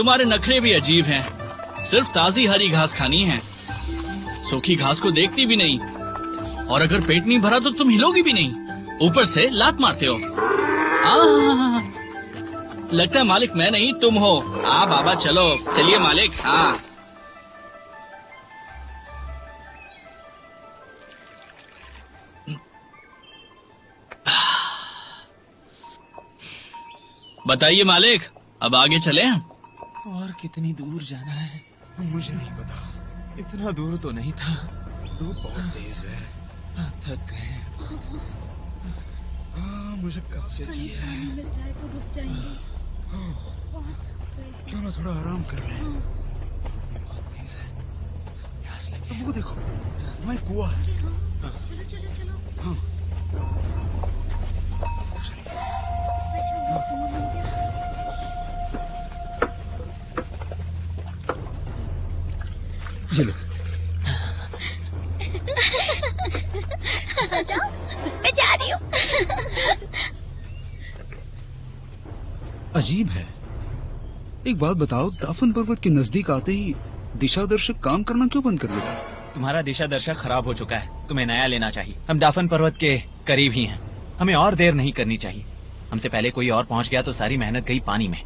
तुम्हारे नखरे भी अजीब हैं। सिर्फ ताजी हरी घास खानी है, सूखी घास को देखती भी नहीं। और अगर पेट नहीं भरा तो तुम हिलोगी भी नहीं, ऊपर से लात मारते हो। लगता है मालिक मैं नहीं तुम हो। बाबा चलो, चलिए मालिक। बताइए मालिक, अब आगे चले। और कितनी दूर जाना है मुझे नहीं पता। इतना दूर तो नहीं था। धूप बहुत तेज है। थक गए। मुझे कब से चाहिए। क्यों ना थोड़ा आराम कर ले। बहुत तेज है। प्यास लगी। वो देखो, वहाँ एक कुआं है। चलो चलो चलो। हाँ। ये लो। जाओ, मैं जा रही हूँ। अजीब है। एक बात बताओ, दाफन पर्वत के नजदीक आते ही दिशा दर्शक काम करना क्यों बंद कर देता? तुम्हारा दिशा दर्शक खराब हो चुका है, तुम्हें नया लेना चाहिए। हम दाफन पर्वत के करीब ही हैं, हमें और देर नहीं करनी चाहिए। हमसे पहले कोई और पहुंच गया तो सारी मेहनत गई पानी में।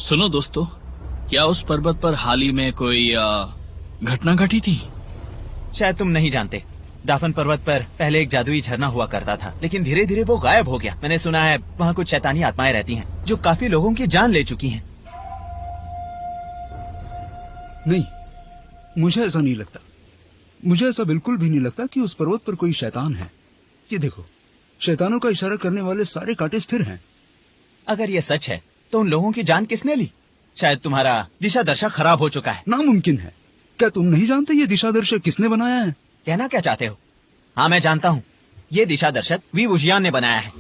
सुनो दोस्तों, क्या उस पर्वत पर हाल ही में कोई घटना घटी थी? शायद तुम नहीं जानते, दाफन पर्वत पर पहले एक जादुई झरना हुआ करता था, लेकिन धीरे धीरे वो गायब हो गया। मैंने सुना है वहाँ कुछ शैतानी आत्माएं रहती हैं जो काफी लोगों की जान ले चुकी हैं। नहीं, मुझे ऐसा नहीं लगता। मुझे ऐसा बिल्कुल भी नहीं लगता कि उस पर्वत पर कोई शैतान है। ये देखो, शैतानों का इशारा करने वाले सारे कांटे स्थिर हैं। अगर ये सच है तो उन लोगों की जान किसने ली? शायद तुम्हारा दिशा दर्शक खराब हो चुका है। नामुमकिन है। क्या तुम नहीं जानते ये दिशा दर्शक किसने बनाया है? कहना क्या चाहते हो? हाँ, मैं जानता हूँ। ये दिशा दर्शक वी वुजियान ने बनाया है,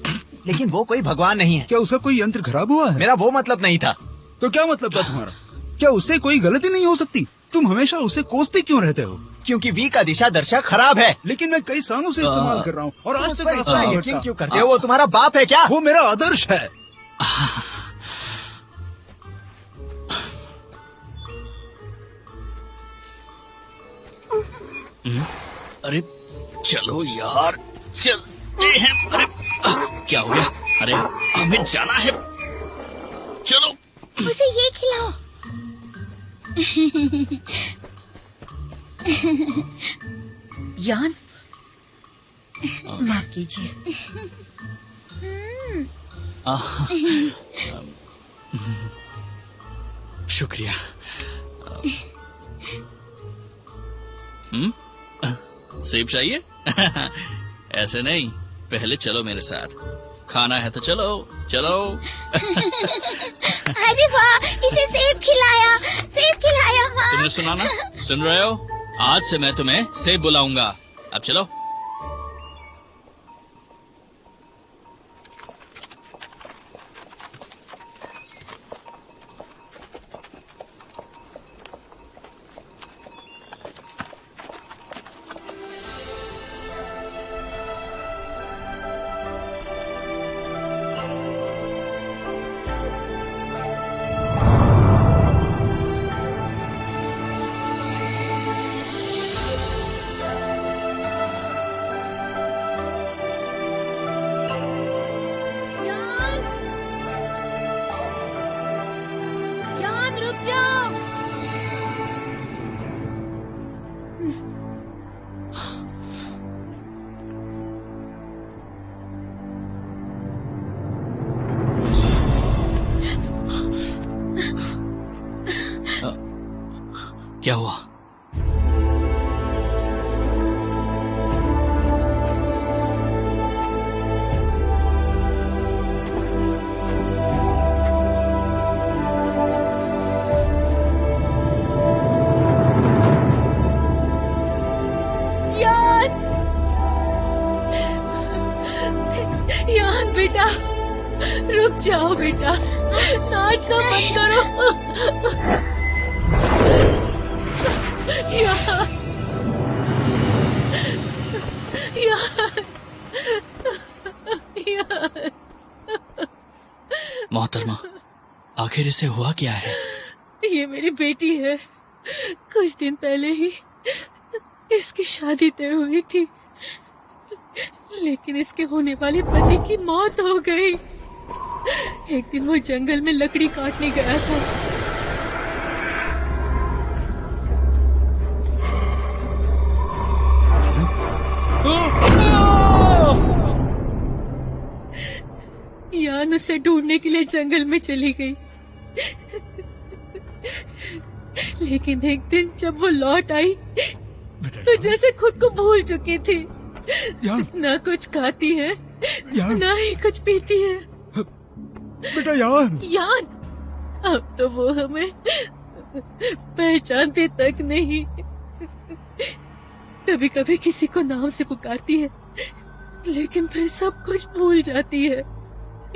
लेकिन वो कोई भगवान नहीं है। क्या उसका कोई यंत्र खराब हुआ है? मेरा वो मतलब नहीं था। तो क्या मतलब था तुम्हारा? क्या उससे कोई गलती नहीं हो सकती? तुम हमेशा उसे कोसते क्यों रहते हो? क्योंकि वी का दिशा दर्शक खराब है। लेकिन मैं कई सालों से इस्तेमाल कर रहा हूँ और आज तक रास्ता नहीं यकीन भटका। क्यों करते हो? वो तुम्हारा बाप है क्या? वो मेरा आदर्श है। अरे चलो यार, चलते हैं। अरे क्या हो गया? अरे हमें जाना है, चलो। उसे ये खिलाओ। यान, माफ कीजिए। शुक्रिया। सेब चाहिए? ऐसे नहीं, पहले चलो मेरे साथ। खाना है तो चलो चलो। अरे वाह, इसे सेब खिलाया, सेब खिलाया। हाँ। तुमने सुना ना? सुन रहे हो? आज से मैं तुम्हें सेब बुलाऊंगा। अब चलो। यान, रुक जाओ। क्या हुआ? यान बेटा, रुक जाओ बेटा, नाचना बंद करो। यान, यान, यान। मोहतरमा, आखिर इसे हुआ क्या है? ये मेरी बेटी है। कुछ दिन पहले ही इसकी शादी तय हुई थी, लेकिन इसके होने वाले पति की मौत हो गई। एक दिन वो जंगल में लकड़ी काटने गया था। यान उसे ढूंढने के लिए जंगल में चली गई, लेकिन एक दिन जब वो लौट आई तो जैसे खुद को भूल चुकी थी। ना कुछ खाती है, ना ही कुछ पीती है। बेटा यान, यान, अब तो वो हमें पहचानती तक नहीं। कभी कभी किसी को नाम से पुकारती है, लेकिन फिर सब कुछ भूल जाती है।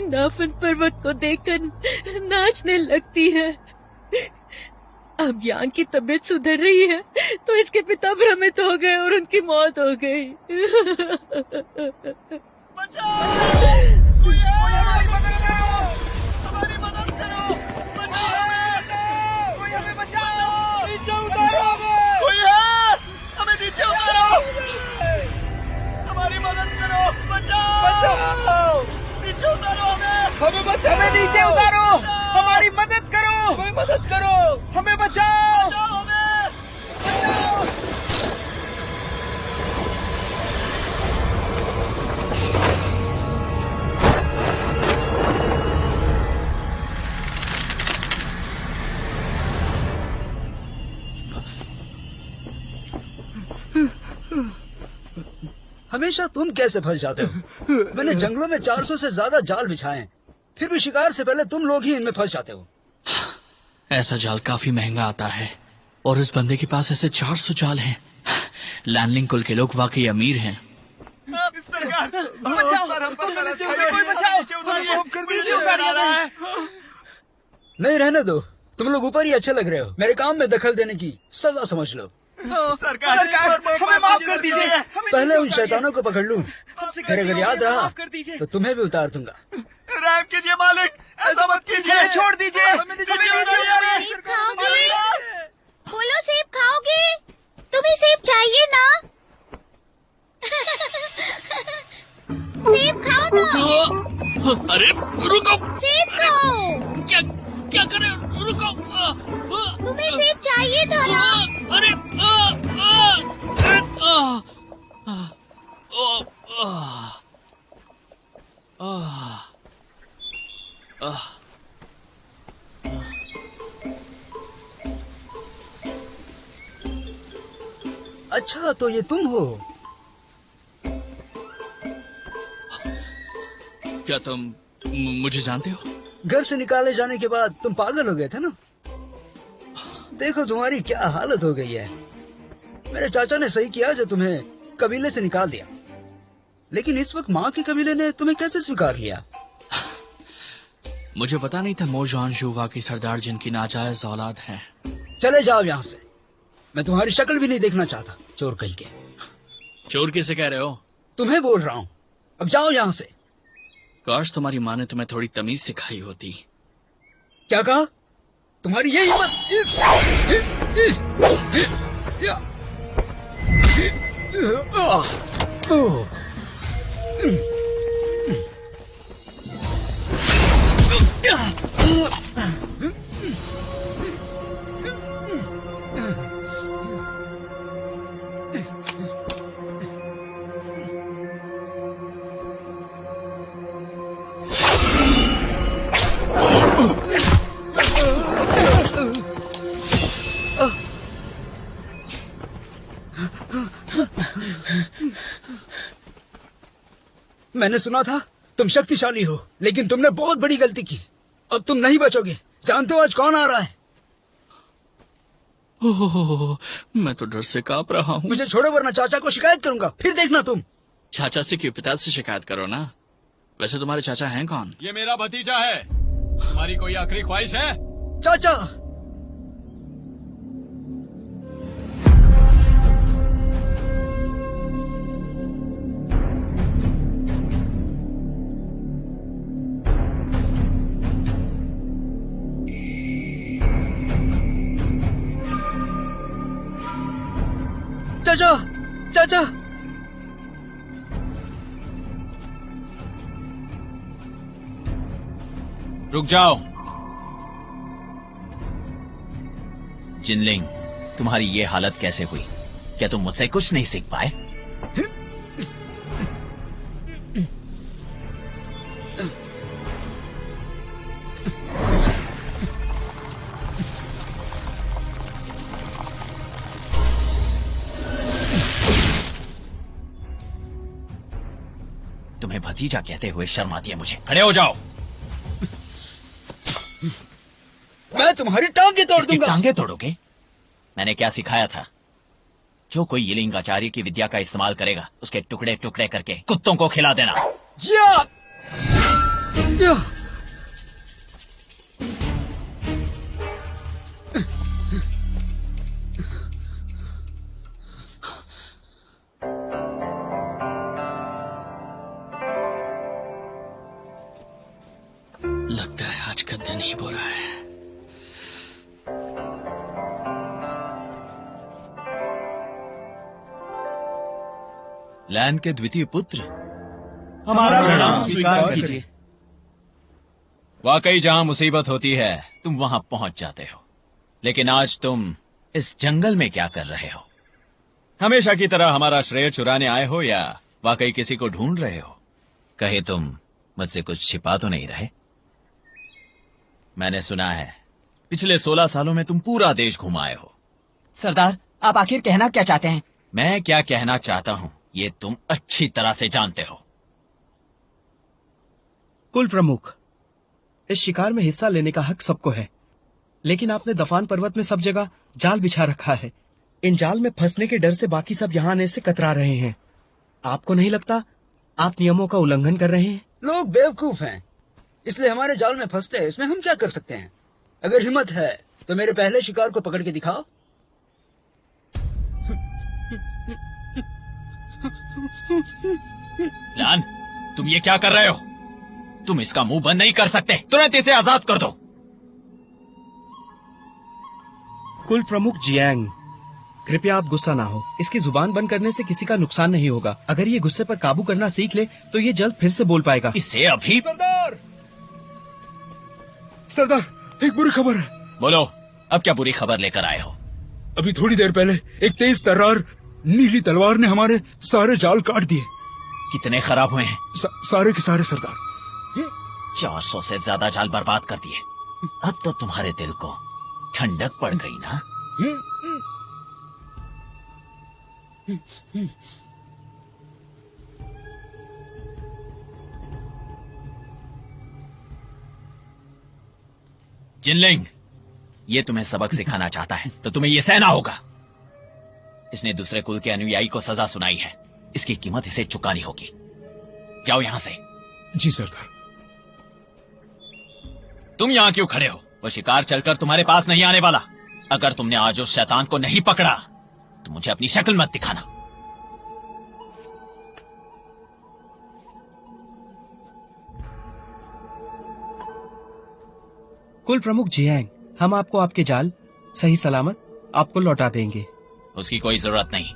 नाफन पर्वत को देखकर नाचने लगती है। अब यान की तबीयत सुधर रही है तो इसके पिता भ्रमित हो गए और उनकी मौत हो गई। हमें नीचे उतारो, हमारी मदद करो, हमें मदद करो, हमें बचाओ। हमेशा तुम कैसे फंस जाते हो? मैंने जंगलों में 400 से ज्यादा जाल बिछाए हैं, फिर भी शिकार से पहले तुम लोग ही इनमें फंस जाते हो। ऐसा जाल काफी महंगा आता है और इस बंदे के पास ऐसे 400 जाल हैं। लैंडलिंग कुल के लोग वाकई अमीर हैं। नहीं, रहने दो, तुम लोग ऊपर ही अच्छे लग रहे हो। मेरे काम में दखल देने की सजा समझ लो। सरकार हमें माफ कर दीजिए। पहले उन शैतानों को पकड़ लूं, फिर अगर याद रहा तो तुम्हें भी उतार दूंगा। रहम कीजिए मालिक, ऐसा मत कीजिए, छोड़ दीजिए। सेब खाओगे? बोलो, सेब खाओगे? तुम्हें सेब चाहिए ना? सेब खाओ ना। अरे रुको, सेब खाओ। क्या क्या करे? रुको, तुम्हें सेब चाहिए था ना? अरे अच्छा, तो ये तुम हो? क्या तुम मुझे जानते हो? घर से निकाले जाने के बाद तुम पागल हो गए थे ना? देखो तुम्हारी क्या हालत हो गई है। मेरे चाचा ने सही किया जो तुम्हें कबीले से निकाल दिया, लेकिन इस वक्त माँ के कबीले ने तुम्हें कैसे स्वीकार लिया? मुझे पता नहीं था मोजान शुवा की सरदार जिनकी नाजायज औलाद है। चले जाओ यहाँ से, मैं तुम्हारी शक्ल भी नहीं देखना चाहता, चोर कहीं के। चोर किसे कह रहे हो? तुम्हें बोल रहा हूँ, अब जाओ यहाँ से। काश तुम्हारी माँ ने तुम्हें थोड़ी तमीज सिखाई होती। क्या कहा? तुम्हारी ये हिम्मत? मैंने सुना था तुम शक्तिशाली हो, लेकिन तुमने बहुत बड़ी गलती की। अब तुम नहीं बचोगे। जानते हो आज कौन आ रहा है? ओह, मैं तो डर से कांप रहा हूँ। मुझे छोड़ो वरना चाचा को शिकायत करूंगा, फिर देखना तुम। चाचा से क्यों, पिता से शिकायत करो ना। वैसे तुम्हारे चाचा हैं कौन? ये मेरा भतीजा है। तुम्हारी कोई आखिरी ख्वाहिश है? चाचा, चाचा, चाचा। रुक जाओ। जिनलिंग, तुम्हारी ये हालत कैसे हुई? क्या तुम मुझसे कुछ नहीं सीख पाए? तुम्हें भतीजा कहते हुए शर्म आती है मुझे। खड़े हो जाओ। मैं तुम्हारी टांगे तोड़ इसकी दूंगा। टांगे तोड़ोगे? मैंने क्या सिखाया था? जो कोई यिलिंग आचार्य की विद्या का इस्तेमाल करेगा, उसके टुकड़े टुकड़े करके कुत्तों को खिला देना। या! या! लगता है आज का दिन ही बुरा है। लैन के द्वितीय पुत्र, हमारा प्रणाम स्वीकार कीजिए। वाकई जहां मुसीबत होती है तुम वहां पहुंच जाते हो, लेकिन आज तुम इस जंगल में क्या कर रहे हो? हमेशा की तरह हमारा श्रेय चुराने आए हो या वाकई किसी को ढूंढ रहे हो? कहे तुम मुझसे कुछ छिपा तो नहीं रहे? मैंने सुना है पिछले 16 सालों में तुम पूरा देश घुमाए हो। सरदार, आप आखिर कहना क्या चाहते हैं? मैं क्या कहना चाहता हूं ये तुम अच्छी तरह से जानते हो। कुल प्रमुख, इस शिकार में हिस्सा लेने का हक सबको है, लेकिन आपने दफान पर्वत में सब जगह जाल बिछा रखा है। इन जाल में फंसने के डर से बाकी सब यहाँ आने से कतरा रहे हैं। आपको नहीं लगता आप नियमों का उल्लंघन कर रहे हैं? लोग बेवकूफ हैं, इसलिए हमारे जाल में फंसते हैं। इसमें हम क्या कर सकते हैं? अगर हिम्मत है तो मेरे पहले शिकार को पकड़ के दिखाओ। लान, तुम ये क्या कर रहे हो? तुम इसका मुंह बंद नहीं कर सकते। तुरंत इसे आजाद कर दो। कुल प्रमुख जियांग, कृपया आप गुस्सा ना हो। इसकी जुबान बंद करने से किसी का नुकसान नहीं होगा। अगर ये गुस्से पर काबू करना सीख ले तो ये जल्द फिर से बोल पाएगा। इसे अभी सरदार, सरदार, एक बुरी खबर है। बोलो, अब क्या बुरी खबर लेकर आए हो? अभी थोड़ी देर पहले एक तेज तर्रार नीली तलवार ने हमारे सारे जाल काट दिए। कितने खराब हुए हैं? सारे के सारे सरदार। 400 से ज्यादा जाल बर्बाद कर दिए। अब तो तुम्हारे दिल को ठंडक पड़ गई ना? जिनलिंग, ये तुम्हें सबक सिखाना चाहता है तो तुम्हें ये सहना होगा। इसने दूसरे कुल के अनुयायी को सजा सुनाई है, इसकी कीमत इसे चुकानी होगी। जाओ यहां से। जी सरदार। तुम यहां क्यों खड़े हो? वो शिकार चलकर तुम्हारे पास नहीं आने वाला। अगर तुमने आज उस शैतान को नहीं पकड़ा तो मुझे अपनी शक्ल मत दिखाना। कुल प्रमुख जियांग, हम आपको आपके जाल सही सलामत आपको लौटा देंगे। उसकी कोई जरूरत नहीं।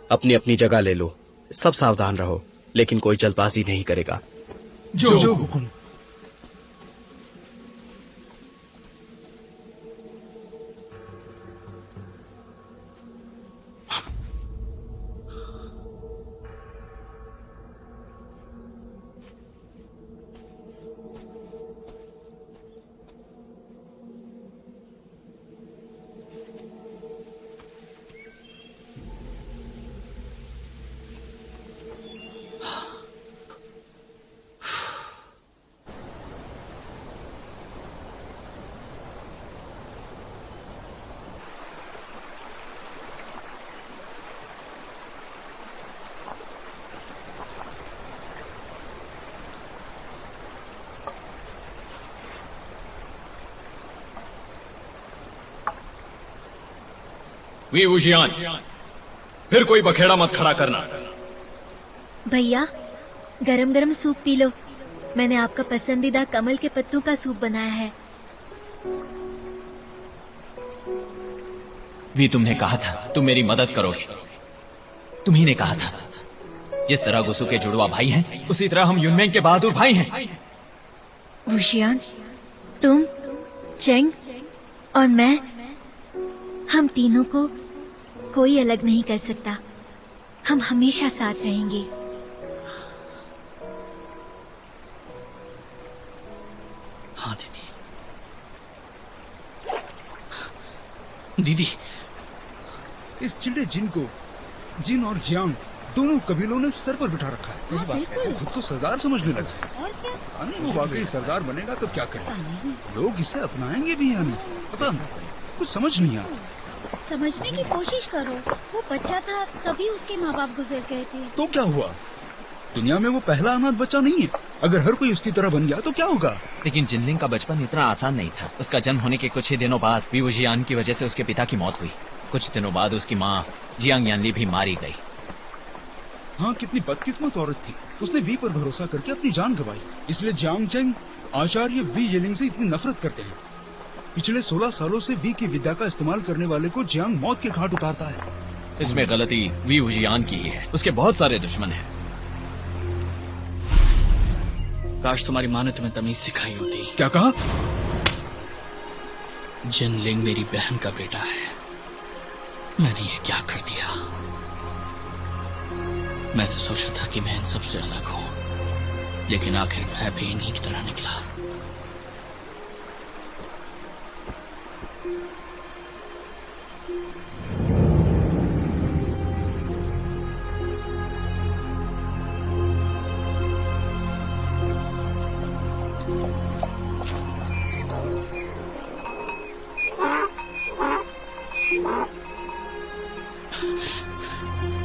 अपनी अपनी जगह ले लो, सब सावधान रहो, लेकिन कोई जल्दबाजी नहीं करेगा। जो हुकुम। वी वुशियान, फिर कोई बखेड़ा मत खड़ा करना। भैया, गरम गरम सूप पी लो। मैंने आपका पसंदीदा कमल के पत्तों का सूप बनाया है। वी तुमने कहा था तुम मेरी मदद करोगे। तुम्ही ने कहा था जिस तरह गुसु के जुड़वा भाई हैं उसी तरह हम युनमेंग के बहादुर भाई हैं। वुशियान, तुम, चेंग और मैं, हम तीनों को कोई अलग नहीं कर सकता। हम हमेशा साथ रहेंगे। हाँ दीदी। इस चिड़े जिन को जिन और जियांग दोनों कबीलों ने सर पर बिठा रखा है। सही बात है। वो खुद को सरदार समझने लगा है। और क्या? अरे वो वाकई सरदार बनेगा तो क्या करेगा? लोग इसे अपनाएंगे भी या नहीं पता नहीं, कुछ समझ नहीं आ रहा। समझने की कोशिश करो। वो बच्चा था तभी उसके माँ बाप गुजर गए थे। तो क्या हुआ? दुनिया में वो पहला अनाथ बच्चा नहीं है। अगर हर कोई उसकी तरह बन गया तो क्या होगा? लेकिन जिनलिंग का बचपन इतना आसान नहीं था। उसका जन्म होने के कुछ ही दिनों बाद वी वुशियान की वजह से उसके पिता की मौत हुई। कुछ दिनों बाद उसकी माँ जियांग यानली भी मारी गई। हाँ, कितनी बदकिस्मत औरत थी। उसने वी पर भरोसा करके अपनी जान गंवाई। इसलिए जियांग चेंग आचार्य वी येलिंग से इतनी नफरत करते हैं। पिछले 16 सालों से वी की विद्या का इस्तेमाल करने वाले को जियांग मौत के घाट उतारता है। इसमें गलती वी वुशियान की ही है। उसके बहुत सारे दुश्मन हैं। काश तुम्हारी माँ ने तुम्हें तमीज सिखाई होती। क्या कहा? जिनलिंग मेरी बहन का बेटा है। मैंने ये क्या कर दिया? मैंने सोचा था कि मैं इन सबसे अलग हूं, लेकिन आखिर मैं भी इन्हीं की तरह निकला।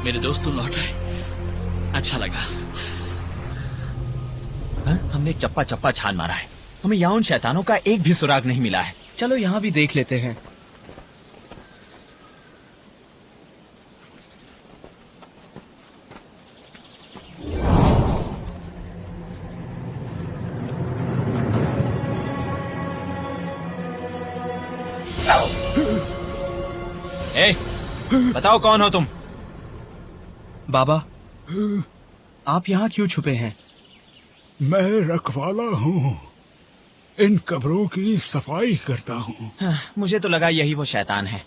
मेरे दोस्त तुम लौट आए, अच्छा लगा। हाँ? हमने चप्पा चप्पा छान मारा है। हमें यहाँ उन शैतानों का एक भी सुराग नहीं मिला है। चलो यहाँ भी देख लेते हैं। ए, बताओ कौन हो तुम? बाबा, आप यहाँ क्यों छुपे हैं? मैं रखवाला हूँ। इन कब्रों की सफाई करता हूँ। हाँ, मुझे तो लगा यही वो शैतान है।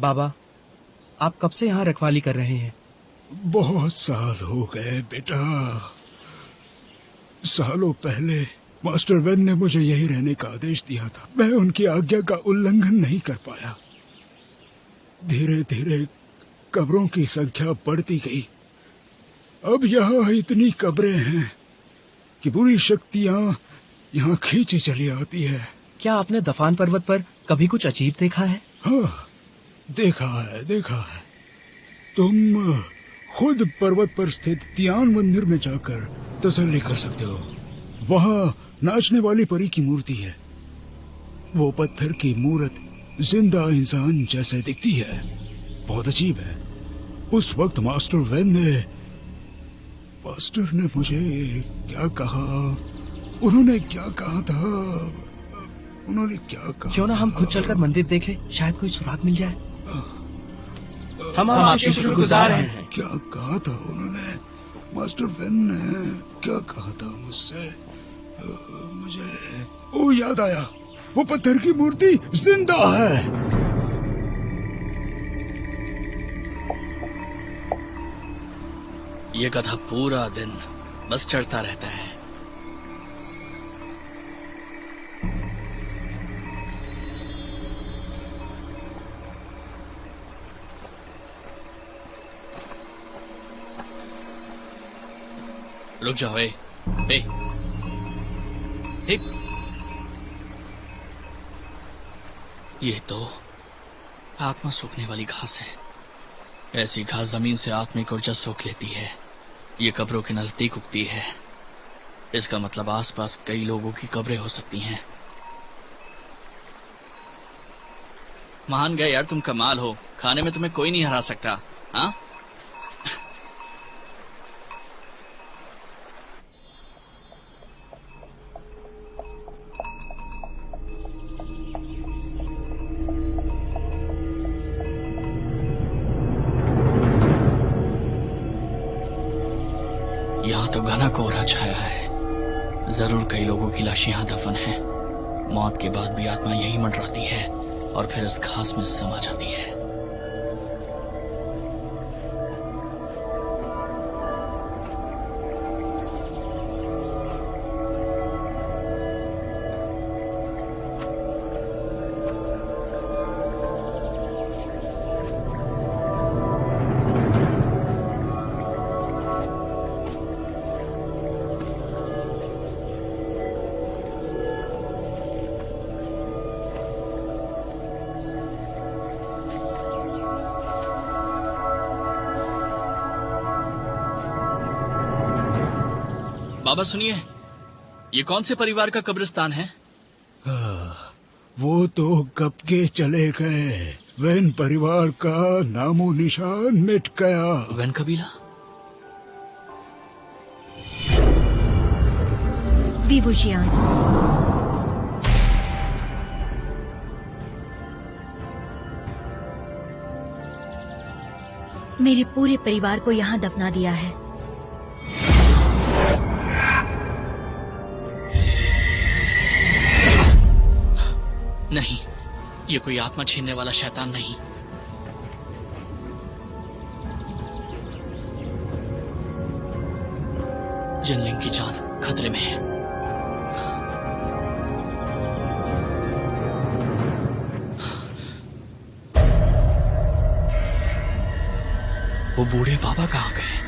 बाबा, आप कब से यहाँ रखवाली कर रहे हैं? बहुत साल हो गए बेटा। सालों पहले मास्टर वेन ने मुझे यही रहने का आदेश दिया था। मैं उनकी आज्ञा का उल्लंघन नहीं कर पाया। धीरे धीरे कब्रों की संख्या बढ़ती गई। अब यहाँ इतनी कब्रें हैं कि बुरी शक्तियाँ यहाँ खींची चली आती है। क्या आपने दफान पर्वत पर कभी कुछ अजीब देखा है? हाँ, देखा है। तुम खुद पर्वत पर स्थित तियान मंदिर में जाकर तसल्ली कर सकते हो। वहाँ नाचने वाली परी की मूर्ति है। वो पत्थर की मूर्त जिंदा इंसान जैसे दिखती है। बहुत अजीब है। उस वक्त मास्टर ने मुझे क्या कहा? उन्होंने क्या कहा था? उन्होंने क्या कहा? क्यों ना हम खुद चलकर मंदिर देख ले, शायद कोई सुराग मिल जाए। हम आपके शुक्रगुजार हैं। क्या कहा था उन्होंने? मास्टर वेन ने क्या कहा था मुझसे? मुझे ओ याद आया, वो पत्थर की मूर्ति जिंदा है। ये गधा पूरा दिन बस चढ़ता रहता है। रुक जाओ। ए, ये तो आत्मा सूखने वाली घास है। ऐसी घास जमीन से आत्मिक ऊर्जा सोख लेती है। ये कब्रों के नजदीक उगती है। इसका मतलब आसपास कई लोगों की कब्रें हो सकती हैं। मान गए यार, तुम कमाल हो। खाने में तुम्हें कोई नहीं हरा सकता। हाँ, तो घना कोहरा छाया है। जरूर कई लोगों की लाशें यहाँ दफन हैं। मौत के बाद भी आत्मा यही मंडराती है और फिर इस घास में समा जाती है। बाबा सुनिए, ये कौन से परिवार का कब्रिस्तान है? वो तो कब के चले गए। वैन परिवार का नामो निशान मिट गया। वैन कबीला? विवुजियान। मेरे पूरे परिवार को यहाँ दफना दिया है। नहीं, ये कोई आत्मा छीनने वाला शैतान नहीं। जिनलिंग की जान खतरे में है। वो बूढ़े बाबा कहाँ गए?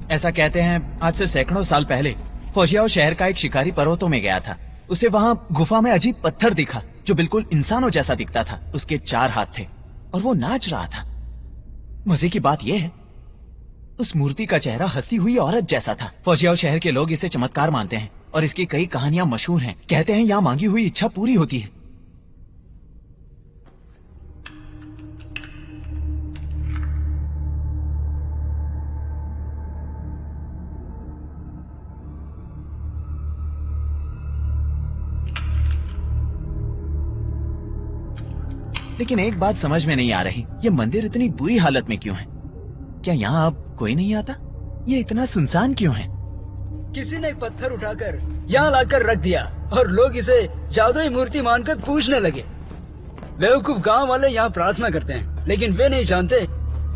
ऐसा कहते हैं आज से सैकड़ों साल पहले फौजियाओ शहर का एक शिकारी पर्वतों में गया था। उसे वहां गुफा में अजीब पत्थर दिखा जो बिल्कुल इंसानों जैसा दिखता था। उसके 4 हाथ थे और वो नाच रहा था। मजे की बात यह है उस मूर्ति का चेहरा हंसती हुई औरत जैसा था। फौजियाओ शहर के लोग इसे चमत्कार मानते हैं और इसकी कई कहानियां मशहूर हैं। कहते हैं यहाँ मांगी हुई इच्छा पूरी होती है। लेकिन एक बात समझ में नहीं आ रही, ये मंदिर इतनी बुरी हालत में क्यों है? क्या यहाँ अब कोई नहीं आता? ये इतना सुनसान क्यों है? किसी ने एक पत्थर उठाकर यहाँ लाकर रख दिया और लोग इसे जादुई मूर्ति मानकर पूजने लगे। बेवकूफ गांव वाले यहाँ प्रार्थना करते हैं, लेकिन वे नहीं जानते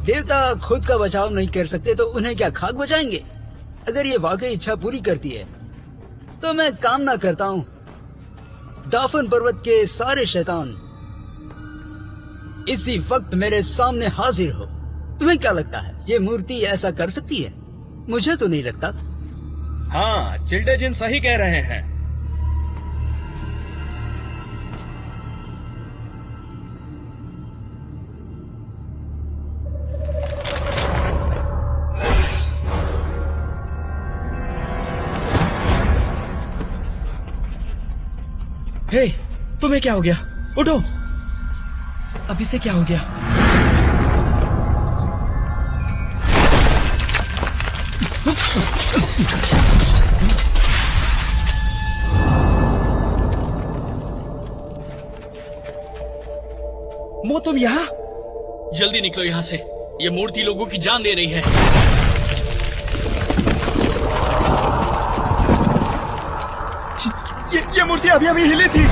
देवता खुद का बचाव नहीं कर सकते तो उन्हें क्या खाक बचाएंगे? अगर ये वाकई इच्छा पूरी करती है तो मैं कामना करता हूँ दाफन पर्वत के सारे शैतान इसी वक्त मेरे सामने हाजिर हो। तुम्हें क्या लगता है ये मूर्ति ऐसा कर सकती है? मुझे तो नहीं लगता। हाँ, चिल्डेजिन सही कह रहे हैं। हे, तुम्हें क्या हो गया? उठो। अभी से क्या हो गया? मो, तुम यहाँ? जल्दी निकलो यहाँ से, ये मूर्ति लोगों की जान ले रही है। ये मूर्ति अभी अभी हिली थी।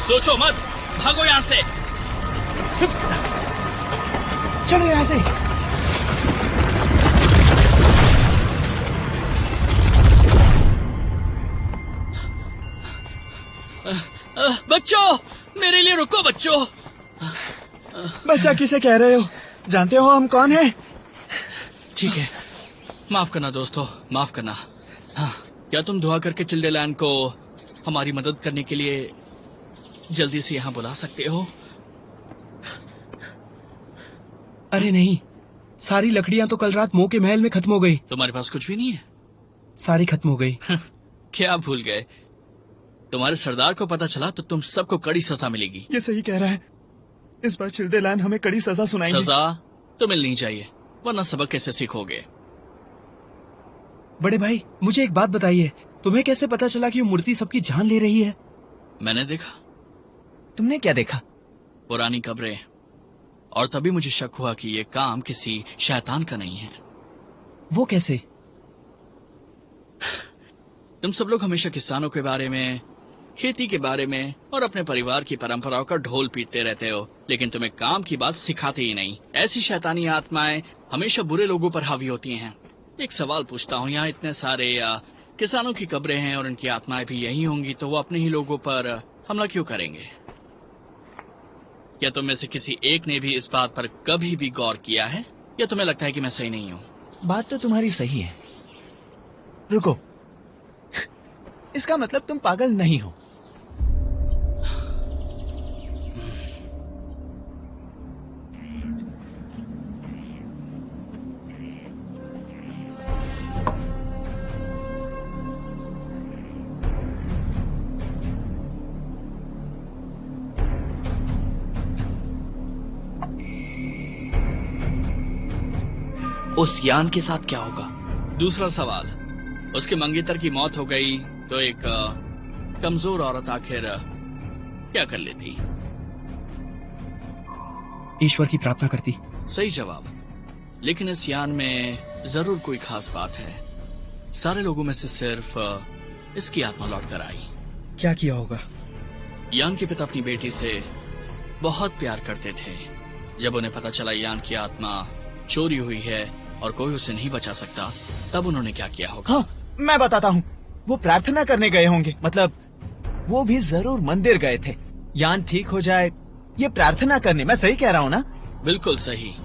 सोचो मत, भागो यहाँ से। चलो यहाँ से। बच्चों, मेरे लिए रुको बच्चों। बच्चा किसे कह रहे हो? जानते हो हम कौन हैं? ठीक है, माफ करना दोस्तों, माफ करना। हाँ, क्या तुम दुआ करके चिल्डेलैंड को हमारी मदद करने के लिए जल्दी से यहाँ बुला सकते हो? अरे नहीं, सारी लकड़ियां तो कल रात मो के महल में खत्म हो गई। तुम्हारे पास कुछ भी नहीं है? सारी खत्म हो गई। क्या भूल गए? तुम्हारे सरदार को पता चला तो तुम सबको कड़ी सजा मिलेगी। ये सही कह रहा है, इस बार चिल्देलान हमें कड़ी सजा सुनाएंगे। सजा तो मिलनी चाहिए, वरना सबक कैसे सीखोगे? बड़े भाई मुझे एक बात बताइए, तुम्हें कैसे पता चला कि वो मूर्ति सबकी जान ले रही है? मैंने देखा। तुमने क्या देखा? पुरानी कब्रें, और तभी मुझे शक हुआ कि ये काम किसी शैतान का नहीं है। वो कैसे? तुम सब लोग हमेशा किसानों के बारे में, खेती के बारे में और अपने परिवार की परंपराओं का ढोल पीटते रहते हो, लेकिन तुम्हें काम की बात सिखाते ही नहीं। ऐसी शैतानी आत्माएं हमेशा बुरे लोगों पर हावी होती हैं। एक सवाल पूछता हूँ, यहाँ इतने सारे किसानों की कब्रें हैं और उनकी आत्माएं भी यही होंगी, तो वो अपने ही लोगों पर हमला क्यों करेंगे? क्या तुम में से किसी एक ने भी इस बात पर कभी भी गौर किया है, या तुम्हें लगता है कि मैं सही नहीं हूँ? बात तो तुम्हारी सही है। रुको, इसका मतलब तुम पागल नहीं हो। उस यान के साथ क्या होगा? दूसरा सवाल, उसके मंगेतर की मौत हो गई तो एक कमजोर औरत आखिर क्या कर लेती? ईश्वर की प्रार्थना करती। सही जवाब। लेकिन इस यान में जरूर कोई खास बात है। सारे लोगों में से सिर्फ इसकी आत्मा लौट कर आई। क्या किया होगा? यान के पिता अपनी बेटी से बहुत प्यार करते थे। जब उन्हें पता चला यान की आत्मा चोरी हुई है और कोई उसे नहीं बचा सकता, तब उन्होंने क्या किया होगा? हाँ, मैं बताता हूँ। वो प्रार्थना करने गए होंगे, मतलब वो भी जरूर मंदिर गए थे। यान ठीक हो जाए ये प्रार्थना करने। मैं सही कह रहा हूँ ना? बिल्कुल सही।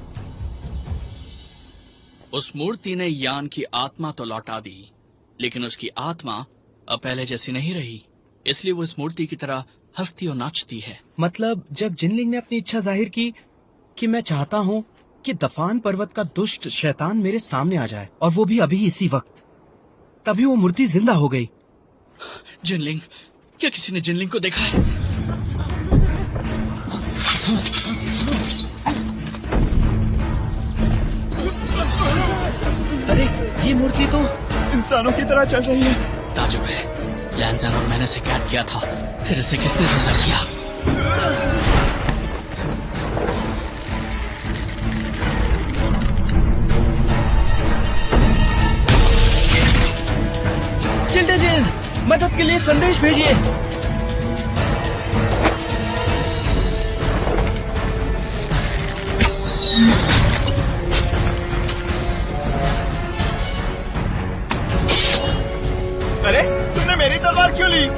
उस मूर्ति ने यान की आत्मा तो लौटा दी, लेकिन उसकी आत्मा अब पहले जैसी नहीं रही। इसलिए वो इस मूर्ति की तरह हंसती और नाचती है। मतलब जब जिनलिंग ने अपनी इच्छा जाहिर की कि मैं चाहता हूँ कि दफान पर्वत का दुष्ट शैतान मेरे सामने आ जाए, और वो भी अभी इसी वक्त, तभी वो मूर्ति जिंदा हो गई। जिनलिंग? क्या किसी ने जिनलिंग को देखा है? अरे ये मूर्ति तो इंसानों की तरह चल रही है। ताजुब है, लैंजन और मैंने इसे कैद किया था, फिर इसे किसने जिंदा किया? चिल्डेजिन, मदद के लिए संदेश भेजिए। अरे तुमने मेरी तलवार क्यों ली?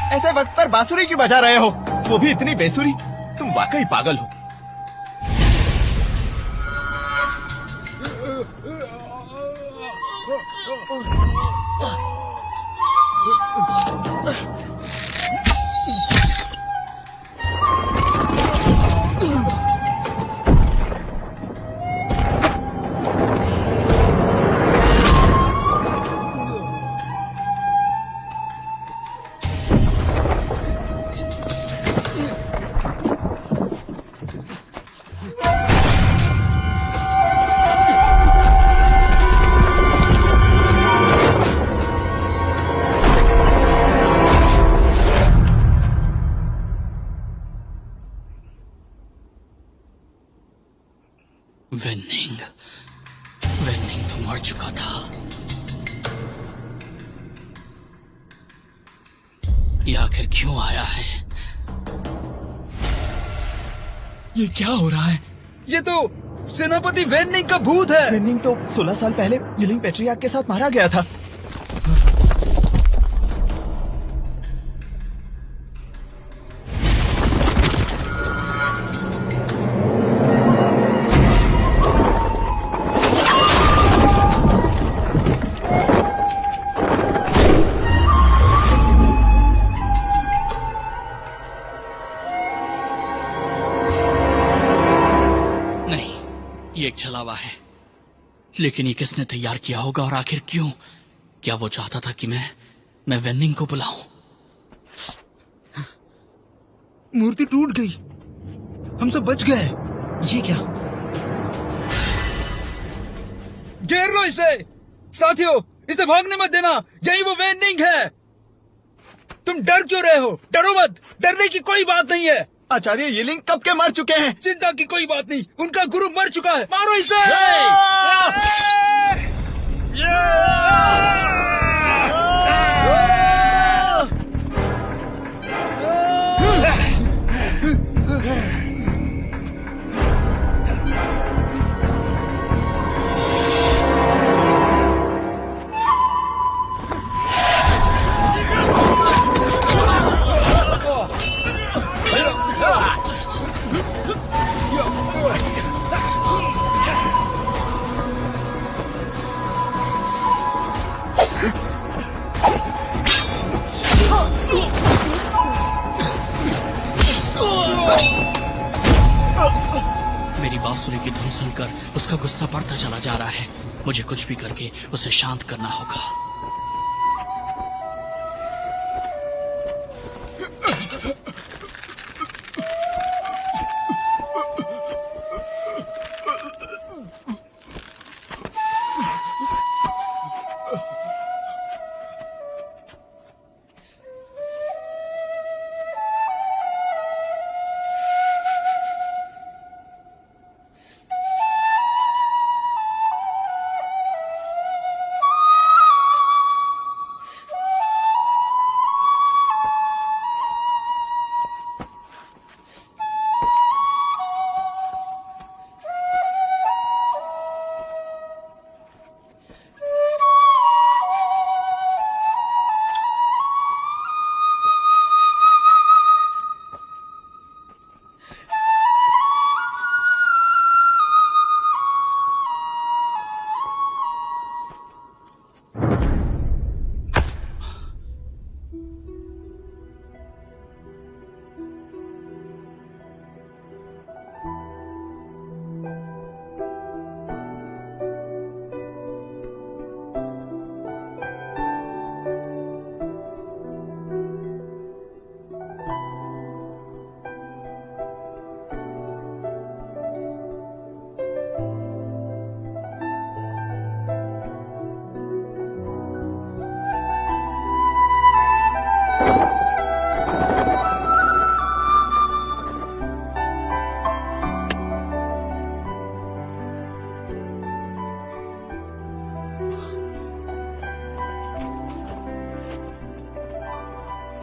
ऐसे वक्त पर बांसुरी क्यों बजा रहे हो? वो भी इतनी बेसुरी? तुम वाकई पागल हो। वेन्निंग तो मर चुका था। ये आखिर क्यों आया है? ये क्या हो रहा है? ये तो सेनापति वेननिंग का भूत है। वेननिंग तो 16 साल पहले यिलिंग पेट्रियार्क के साथ मारा गया था। ये एक छलावा है, लेकिन ये किसने तैयार किया होगा और आखिर क्यों? क्या वो चाहता था कि मैं वेननिंग को बुलाऊं? मूर्ति टूट गई, हम सब बच गए। ये क्या? घेर लो इसे साथियों, इसे भागने मत देना, यही वो वेननिंग है। तुम डर क्यों रहे हो? डरो मत, डरने की कोई बात नहीं है। आचार्य यिलिंग कब के मर चुके हैं। चिंता की कोई बात नहीं, उनका गुरु मर चुका है। मारो इसे। मेरी बांसुरी की धुन सुनकर उसका गुस्सा बढ़ता चला जा रहा है। मुझे कुछ भी करके उसे शांत करना होगा।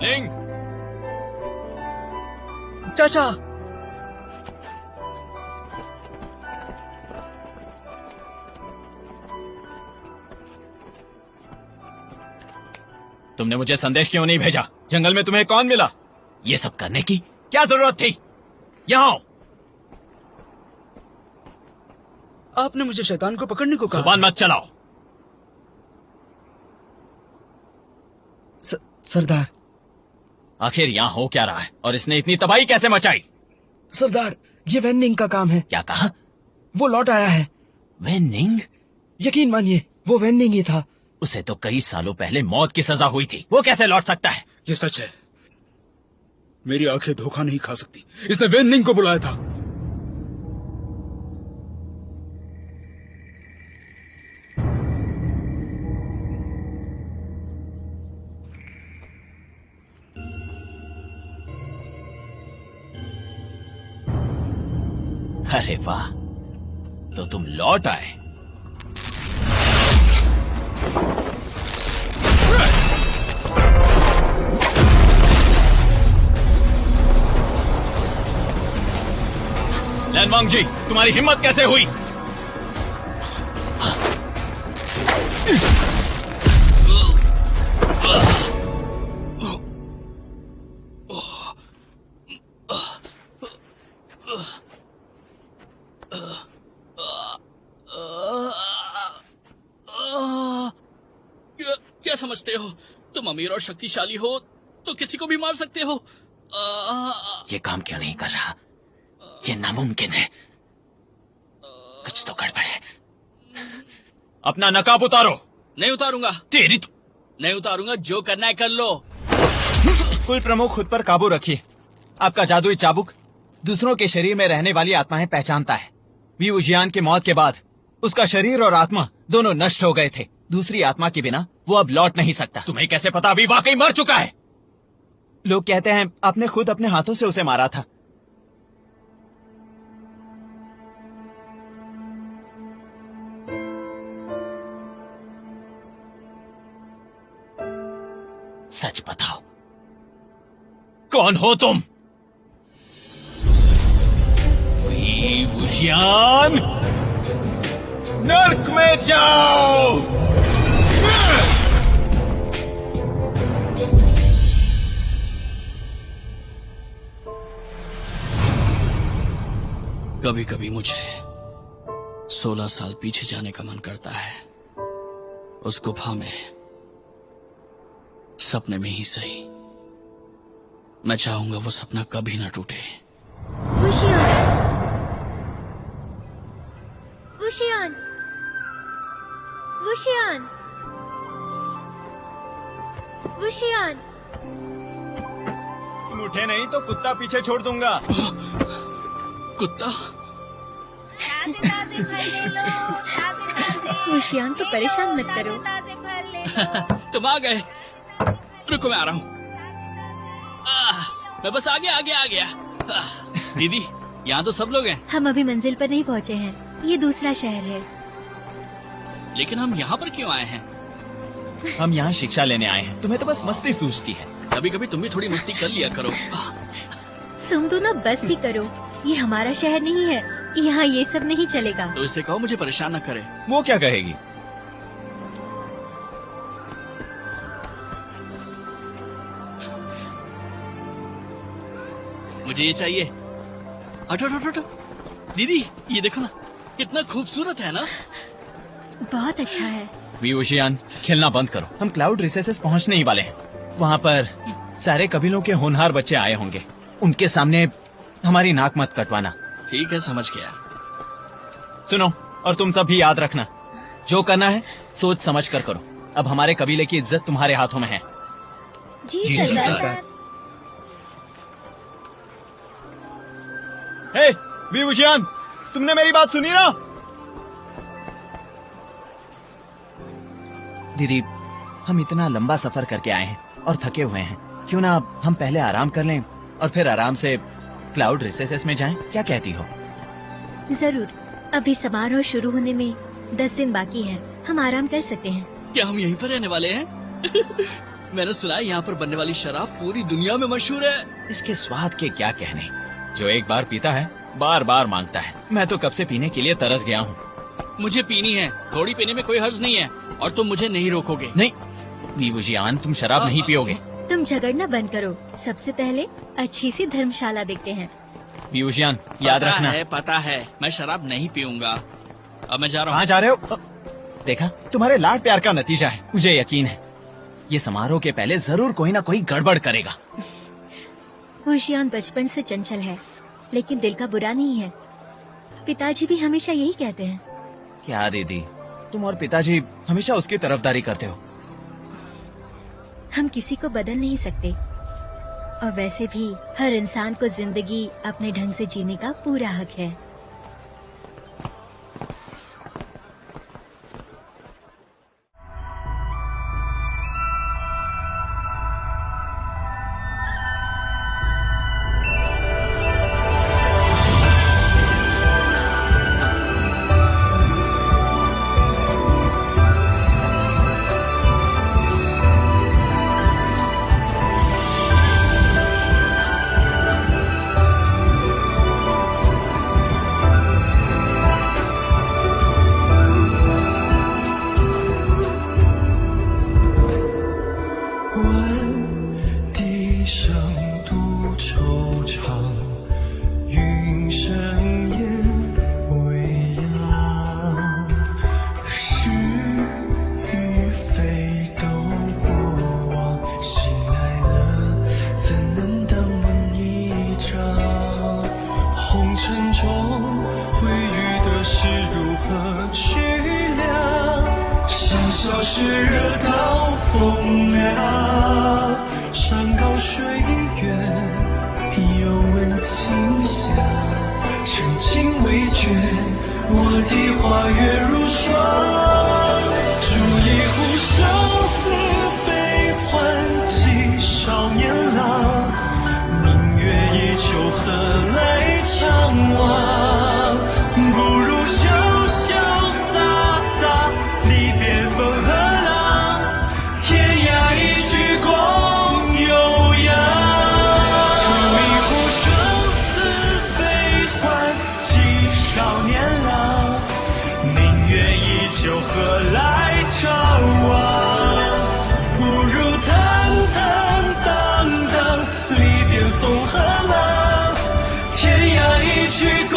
लिंग, चाचा, तुमने मुझे संदेश क्यों नहीं भेजा? जंगल में तुम्हें कौन मिला? ये सब करने की क्या जरूरत थी? यहाँ आओ। आपने मुझे शैतान को पकड़ने को कहा। जुबान मत चलाओ। सरदार, आखिर यहाँ हो क्या रहा है और इसने इतनी तबाही कैसे मचाई? सरदार, ये वेननिंग का काम है। क्या कहा? वो लौट आया है। वेननिंग? यकीन मानिए, वो वेननिंग ही था। उसे तो कई सालों पहले मौत की सजा हुई थी, वो कैसे लौट सकता है? ये सच है, मेरी आंखें धोखा नहीं खा सकती। इसने वेननिंग को बुलाया था। अरे वाह, तो तुम लौट आए। वांग जी, तुम्हारी हिम्मत कैसे हुई? क्या समझते हो? तुम अमीर और शक्तिशाली हो तो किसी को भी मार सकते हो। ये काम क्यों नहीं कर रहा? ये नामुमकिन है। कुछ तो गड़बड़ है। अपना नकाब उतारो। नहीं उतारूंगा। तेरी तो नहीं उतारूंगा, जो करना है कर लो। कुल प्रमुख, खुद पर काबू रखिए। आपका जादुई चाबुक दूसरों के शरीर में रहने वाली आत्माएं पहचानता है। वी उजियान की मौत के बाद उसका शरीर और आत्मा दोनों नष्ट हो गए थे। दूसरी आत्मा के बिना वो अब लौट नहीं सकता। तुम्हें कैसे पता अभी वाकई मर चुका है? लोग कहते हैं आपने खुद अपने हाथों से उसे मारा था। सच बताओ, कौन हो तुम? वी उजियान, नर्क में जाओ। कभी कभी मुझे 16 साल पीछे जाने का मन करता है। उस गुफा में, सपने में ही सही। मैं चाहूंगा वो सपना कभी ना टूटे। वुशियान, वुशियान, वुशियान, वुशियान। तुम उठे नहीं तो कुत्ता पीछे छोड़ दूंगा। कुत्ता? वुशियान को परेशान मत करो। तुम आ गए। रुको, मैं आ रहा हूँ। मैं बस आ गया। दीदी, यहाँ तो सब लोग हैं। हम अभी मंजिल पर नहीं पहुँचे हैं। ये दूसरा शहर है। लेकिन हम यहाँ पर क्यों आए हैं? हम यहाँ शिक्षा लेने आए हैं। तुम्हें तो बस मस्ती सूझती है। कभी कभी तुम भी थोड़ी मस्ती कर लिया करो। तुम दोनों बस भी करो। ये हमारा शहर नहीं है। यहाँ ये सब नहीं चलेगा। तो इससे कहो मुझे परेशान न करे। वो क्या कहेगी? मुझे ये चाहिए। हटो हटो हटो। दीदी, ये देखो ना, कितना खूबसूरत है ना। बहुत अच्छा है। वी उजियान, खेलना बंद करो। हम क्लाउड रिसेसेस पहुँचने ही वाले हैं। वहाँ पर सारे कबीलों के होनहार बच्चे आए होंगे। उनके सामने हमारी नाक मत कटवाना। ठीक है, समझ गया। सुनो, और तुम सब भी याद रखना, जो करना है सोच समझ कर करो। अब हमारे कबीले की इज्जत तुम्हारे हाथों में है। जी सरदार। हे वी उजियान, तुमने मेरी बात सुनी ना? दीदी, हम इतना लंबा सफर करके आए हैं और थके हुए हैं। क्यों ना हम पहले आराम कर लें और फिर आराम से क्लाउड रिसेसेस में जाएं? क्या कहती हो? जरूर। अभी समारोह शुरू होने में 10 दिन बाकी है। हम आराम कर सकते हैं। क्या हम यहीं पर रहने वाले हैं? मैंने सुना है यहाँ पर बनने वाली शराब पूरी दुनिया में मशहूर है। इसके स्वाद के क्या कहने। जो एक बार पीता है बार बार मांगता है। मैं तो कब से पीने के लिए तरस गया हूँ। मुझे पीनी है। थोड़ी पीने में कोई हर्ज नहीं है और तुम मुझे नहीं रोकोगे। नहीं वी उजियान, तुम शराब नहीं पियोगे। तुम झगड़ना बंद करो। सबसे पहले अच्छी सी धर्मशाला देखते हैं। वी उजियान, याद रखना। पता है, मैं शराब नहीं पीऊंगा। अब मैं जा रहा हूँ। कहाँ जा रहे हो? देखा, तुम्हारे लाड प्यार का नतीजा है। मुझे यकीन है ये समारोह के पहले जरूर कोई ना कोई गड़बड़ करेगा। वुशियान बचपन से चंचल है, लेकिन दिल का बुरा नहीं है। पिताजी भी हमेशा यही कहते हैं। क्या दीदी, तुम और पिताजी हमेशा उसकी तरफदारी करते हो। हम किसी को बदल नहीं सकते, और वैसे भी हर इंसान को जिंदगी अपने ढंग से जीने का पूरा हक है। 惆怅，云生烟未央，是与非都过往，醒来了怎能当梦一场？红尘中会遇的事如何去量？潇潇雪热到风凉，山高水远又闻清香，chân情未倦，我的花月如霜。煮一壶生死悲欢寄少年郎，明月依旧何来怅望？不如潇潇洒洒，离别风和浪，天涯一曲共悠扬。煮一壶生死悲欢寄少年郎，明月依旧何来怅望？不如坦坦荡荡，离别风和浪，天涯一曲共